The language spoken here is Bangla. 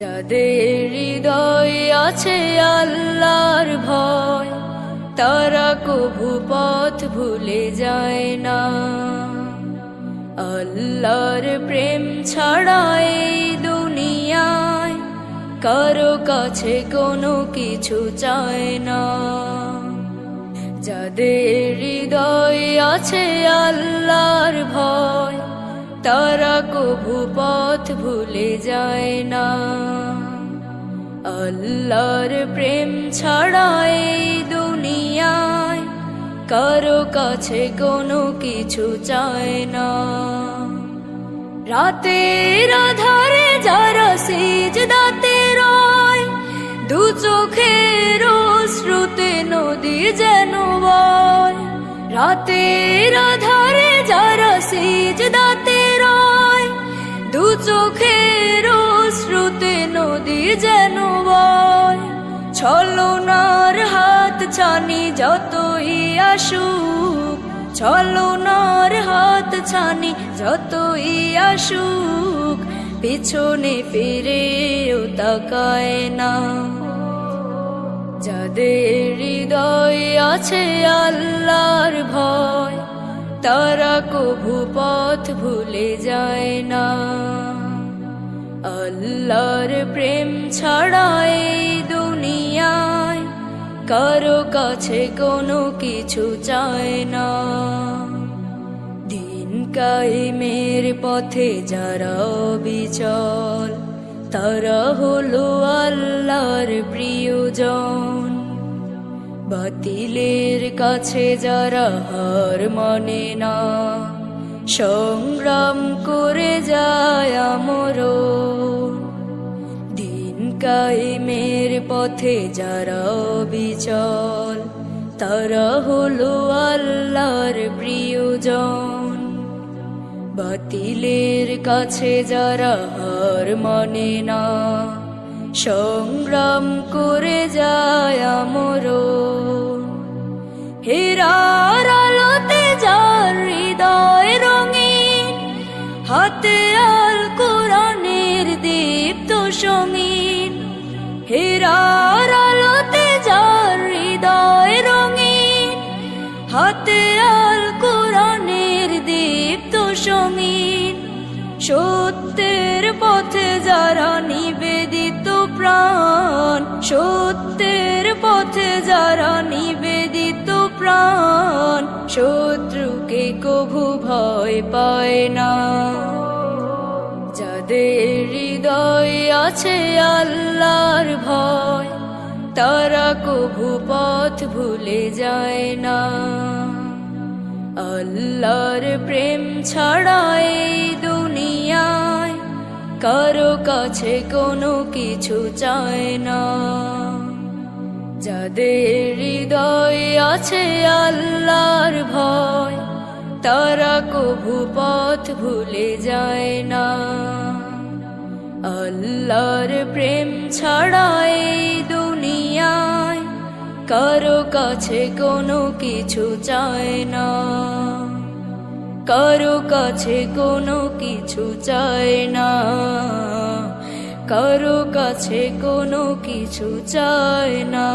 যাদের হৃদয়ে আছে আল্লাহর ভয়, তারা কভু পথ ভুলে যায় না। আল্লাহর প্রেম ছাড়া এই দুনিয়ায় কারো কাছে কোনো কিছু চায় না। যাদের হৃদয়ে আছে আল্লাহর ভয়, তারা কভু পথ ভুলে যায় না। আল্লাহর প্রেম ছাড়া এই দুনিয়ায় কারো কাছে কোনো কিছু চায় না। রাতের আধারে যারা সিজদাতে রয়, দু চোখের অশ্রুতে নদী যেন বয়। রাতের আধারে যারা সিজদাতে রয়, দু চোখের অশ্রুতে নদী যেন বয়। ছলনার হাত ছানি যতই আসুক, ছলনার হাত ছানি যতই আসুক, পিছনে ফিরেও তাকায় না। যাদের হৃদয়ে আছে আল্লাহর ভয়, তারা কভু পথ ভুলে যায় না। আল্লাহর প্রেম ছাড়া এই দুনিয়ায় কারো কাছে কোনো কিছু চায় না। দিন কায়েমের পথে যারা অবিচল, তারা হলো আল্লাহর প্রিয়জন। বাতিলের কাছে যারা হার মানে না, সংগ্রাম করে যায় আমরণ। দিন কায়েমের পথে যারা অবিচল, তারা হলো আল্লাহর প্রিয়জন। বাতিলের কাছে যারা হার মানে না, সংগ্রাম করে যায় আমরণ। হেরার আলোতে যার হৃদয় রঙিন, হাতে আল কোরআনের দীপ্ত সঙ্গীন। হেরার আলোতে যার হৃদয় রঙিন, হাতে আল কোরআনের দীপ্ত সঙ্গীন। সত্যের পথে যারা নিবেদিত প্রাণ, সত্যের পথে যারা নিবেদিত প্রাণ, শত্রুকে কভু ভয় পায় না। যাদের হৃদয়ে আছে আল্লাহর ভয়, তারা কভু পথ ভুলে যায় না। আল্লাহর প্রেম ছাড়া এই দুনিয়ায় কারো কাছে কোনো কিছু চায় না। যাদের হৃদয়ে আছে আল্লাহর ভয়, তারা কভু পথ ভুলে যায় না। আল্লাহর প্রেম ছাড়া এই দুনিয়ায় কারো কাছে কোনো কিছু চায় না। কারো কাছে কোনো কিছু চায় না। কারো কাছে কোনো কিছু চায় না।